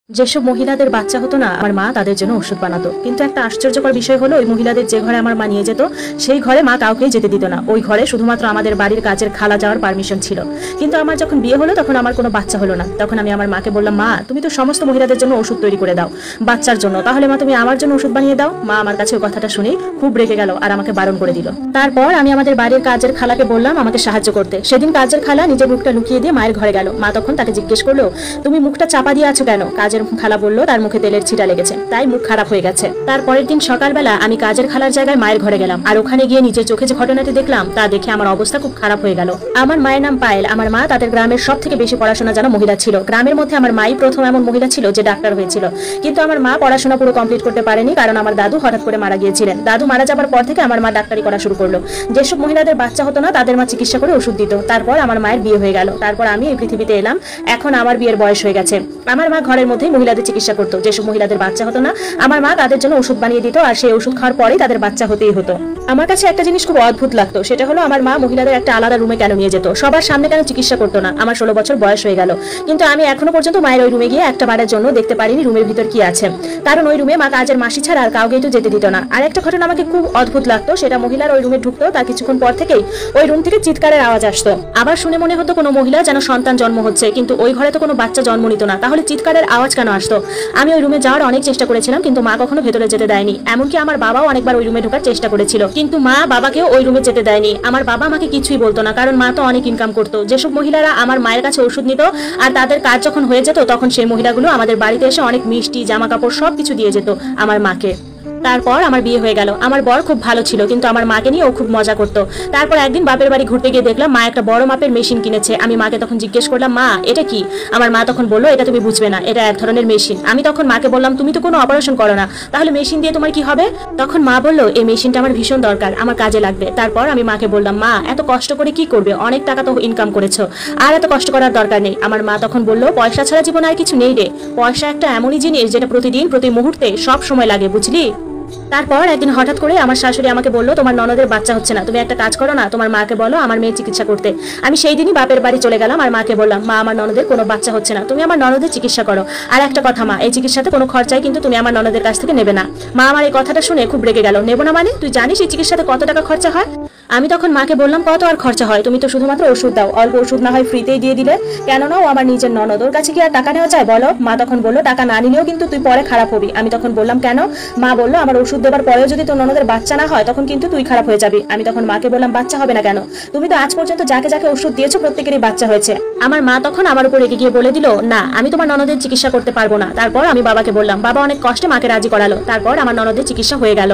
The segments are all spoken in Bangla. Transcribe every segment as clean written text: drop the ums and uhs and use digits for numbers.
যেসব মহিলাদের বাচ্চা হতো না, আমার মা তাদের জন্য ওষুধ বানাতো। কিন্তু একটা আশ্চর্যকর বিষয় হলো, ওই মহিলাদের যে ঘরে আমার মা নিয়ে যেত, সেই ঘরে মা কাউকে যেতে দিত না। ওই ঘরে শুধুমাত্র আমাদের বাড়ির কাজের খালা যাওয়ার পারমিশন ছিল। কিন্তু আমার যখন বিয়ে হলো, তখন আমার কোনো বাচ্চা হলো না। তখন আমি আমার মাকে বললাম, মা তুমি তো সমস্ত মহিলাদের জন্য ওষুধ তৈরি করে দাও বাচ্চার জন্য, তাহলে মা তুমি আমার জন্য ওষুধ বানিয়ে দাও। মা আমার কাছে ওই কথাটা শুনেই খুব রেগে গেল আর আমাকে বারণ করে দিল। তারপর আমি আমাদের বাড়ির কাজের খালাকে বললাম আমাকে সাহায্য করতে। সেদিন কাজের খালা নিজের মুখটা লুকিয়ে দিয়ে মায়ের ঘরে গেল। মা তখন তাকে জিজ্ঞেস করলো, তুমি মুখটা চাপা দিয়ে আছো কেন? কাজের খালা বলল, তার মুখে তেলের ছিটা লেগেছে, তাই মুখ খারাপ হয়ে গেছে। তারপরের দিন সকালবেলা আমি কাজের খালার জায়গায় মায়ের ঘরে গেলাম, আর ওখানে গিয়ে নিজের চোখে যে ঘটনাটি দেখলাম তা দেখে আমার অবস্থা খুব খারাপ হয়ে গেল। আমার মায়ের নাম পায়েল। আমার মা তাদের গ্রামের সব থেকে বেশি পড়াশোনা জানা মহিলা ছিল। গ্রামের মধ্যে আমার মাই প্রথম এমন মহিলা ছিল যে ডাক্তার হয়েছিল। কিন্তু আমার মা পড়াশোনা পুরো কমপ্লিট করতে পারেনি, কারণ আমার দাদু হঠাৎ করে মারা গিয়েছিলেন। দাদু মারা যাবার পর থেকে আমার মা ডাক্তারি করা শুরু করলো। যেসব মহিলাদের বাচ্চা হতো না, তাদের মা চিকিৎসা করে ওষুধ দিত। তারপর আমার মায়ের বিয়ে হয়ে গেল। তারপর আমি এই পৃথিবীতে এলাম। এখন আমার বিয়ের বয়স হয়ে গেছে। আমার মা ঘরের মধ্যেই মহিলাদের চিকিৎসা করতো। যেসব মহিলাদের বাচ্চা হতো না, আমার মা তাদের জন্য ওষুধ বানিয়ে দিত, আর সেই ওষুধ খাওয়ার পরেই তাদের বাচ্চা হতেই হতো। আমার কাছে একটা জিনিস খুব অদ্ভুত লাগতো, সেটা হলো আমার মা মহিলাদের একটা আলাদা রুমে কেন নিয়ে যেত, সবার সামনে কেন চিকিৎসা করতো না। আমার 16 বছর বয়স হয়ে গেল, কিন্তু আমি এখনো পর্যন্ত মায়ের ওই রুমে গিয়ে একটা বারের জন্য দেখতে পারিনি রুমের ভিতর কি আছে, কারণ ওই রুমে মা কাজের মাসি ছাড়া আর কাউকেই তো যেতে দিত না। আর একটা ঘটনা আমাকে খুব অদ্ভুত লাগতো, সেটা মহিলার ওই রুমে ঢুকতো, তার কিছুক্ষণ পর থেকেই ওই রুম থেকে চিৎকারের আওয়াজ আসতো। আবার শুনে মনে হতো কোনো মহিলা যেন সন্তান জন্ম হচ্ছে, কিন্তু ওই ঘরে তো কোনো বাচ্চা জন্ম নিত না, তাহলে চিৎকারের আওয়াজ কেন আসতো? আমি ওই রুমে যাওয়ার অনেক চেষ্টা করেছিলাম, কিন্তু মা কখনো ভেতরে যেতে দেয়নি। এমনকি আমার বাবাও অনেকবার ওই রুমে ঢোকার চেষ্টা করেছিল, কিন্তু মা বাবাকেও ওই রুমে যেতে দেয়নি। আমার বাবা আমাকে কিছুই বলতো না, কারণ মা তো অনেক ইনকাম করতো। যেসব মহিলারা আমার মায়ের কাছে ওষুধ নিত আর তাদের কাজ যখন হয়ে যেত, তখন সেই মহিলাগুলো আমাদের বাড়িতে এসে অনেক মিষ্টি, জামা কাপড় সবকিছু দিয়ে যেত আমার মাকে। তারপর আমার বিয়ে হয়ে গেল। আমার বর খুব ভালো ছিল, কিন্তু আমার মাকে নিয়ে ও খুব মজা করতো। তারপর একদিন বাপের বাড়ি ঘুরতে গিয়ে দেখলাম মা একটা বড় মাপের মেশিন কিনেছে। আমি মাকে তখন জিজ্ঞেস করলাম, মা এটা কি? আমার মা তখন বললো, এটা তুমি বুঝবে না, এটা এক ধরনের মেশিন। আমি তখন মাকে বললাম, তুমি তো কোনো অপারেশন করো না, তাহলে মেশিন দিয়ে তোমার কি হবে? তখন মা বললো, এই মেশিনটা আমার ভীষণ দরকার, আমার কাজে লাগবে। তারপর আমি মাকে বললাম, মা এত কষ্ট করে কি করবে, অনেক টাকা তো ইনকাম করেছো, আর এত কষ্ট করার দরকার নেই। আমার মা তখন বললো, পয়সা ছাড়া জীবন আর কিছু নেই রে, পয়সা একটা এমনই জিনিস যেটা প্রতিদিন প্রতি মুহূর্তে সব সময় লাগে, বুঝলি? তারপর একদিন হঠাৎ করে আমার শাশুড়ি আমাকে বললো, তোমার ননদের বাচ্চা হচ্ছে না, তুমি একটা কাজ করো না, তোমার মাকে বলো আমার মেয়ের চিকিৎসা করতে। আমি সেই দিনই বাপের বাড়ি চলে গেলাম আর মাকে বললাম, মা আমার ননদের কোনো বাচ্চা হচ্ছে না, তুমি আমার ননদের চিকিৎসা করো। আর একটা কথা মা, এই চিকিৎসাতে কোনো খরচাই কিন্তু তুমি আমার ননদের কাছ থেকে নেবে না। মা আমার এই কথাটা শুনে খুব রেগে গেল। নেবো না মানে? তুই জানিস এই চিকিৎসাতে কত টাকা খরচা হয়? আমি তখন মাকে বললাম, কত আর খরচা হয়? তুমি তো শুধুমাত্র ওষুধ দাও, অল্প ওষুধ না হয় ফ্রিতেই দিয়ে দিলে, কেননা ও আমার নিজের ননদ, ওর কাছে কি আর টাকা নেওয়া যায় বলো? মা তখন বললো, টাকা না নিলেও কিন্তু তুই পরে খারাপ হবি। আমি তখন বললাম, কেন? মা বললো, আমার ওষুধ দেবার পরেও যদি তোর ননদের বাচ্চা না হয়, তখন কিন্তু তুই খারাপ হয়ে যাবি। আমি তখন মাকে বললাম, বাচ্চা হবে না কেন? তুমি তো আজ পর্যন্ত যাকে যাকে ওষুধ দিয়েছো প্রত্যেকেরই বাচ্চা হয়েছে। আমার মা তখন আমার উপর রেগে গিয়ে বলে দিল, না আমি তোমার ননদের চিকিৎসা করতে পারবো না। তারপর আমি বাবাকে বললাম, বাবা অনেক কষ্টে মাকে রাজি করালো। তারপর আমার ননদের চিকিৎসা হয়ে গেল।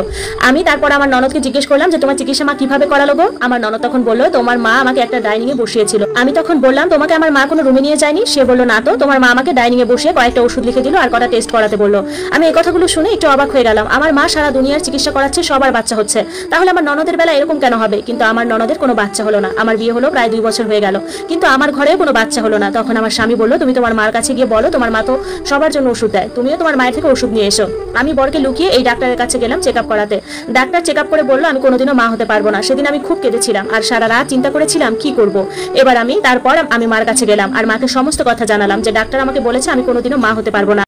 তারপর আমার ননদকে জিজ্ঞেস করলাম যে, তোমার চিকিৎসা মা কিভাবে করালো গো? আমার ননদ তখন বললো, তোমার মা আমাকে একটা ডাইনিং এ বসিয়েছিল। আমি তখন বললাম, তোমাকে আমার মা কোনো রুমে নিয়ে যায়নি? সে বললো, না তো, তোমার মা আমাকে ডাইনিং এ বসিয়ে কয়েকটা ওষুধ লিখে দিল আর কটা টেস্ট করাতে বললো। আমি এই কথাগুলো শুনে একটু অবাক হয়ে গেলাম। আমার মা সারা দুনিয়ার চিকিৎসা করাচ্ছে, সবার বাচ্চা হচ্ছে, তাহলে আমার ননদের বেলা এরকম কেন হবে? কিন্তু আমার ননদের কোনো বাচ্চা হলো না। আমার বিয়ে হলো প্রায় 2 বছর হয়ে গেল, কিন্তু আমার ঘরেও কোনো বাচ্চা হলো না। তখন আমার স্বামী বললো, তুমি তোমার মার কাছে গিয়ে বলো, তোমার মা তো সবার জন্য ওষুধ দেয়, তুমিও তোমার মায়ের থেকে ওষুধ নিয়ে এসো। আমি বরকে লুকিয়ে এই ডাক্তারের কাছে গেলাম চেক আপ করাতে। ডাক্তার চেক আপ করে বললো, আমি কোনোদিনও মা হতে পারবো না। সেদিন আমি খুব কেঁদেছিলাম আর সারা রাত চিন্তা করেছিলাম কি করব। তারপর আমি মার কাছে গেলাম আর মাকে সমস্ত কথা জানালাম যে ডাক্তার আমাকে বলেছে আমি কোনোদিনও মা হতে পারবো না।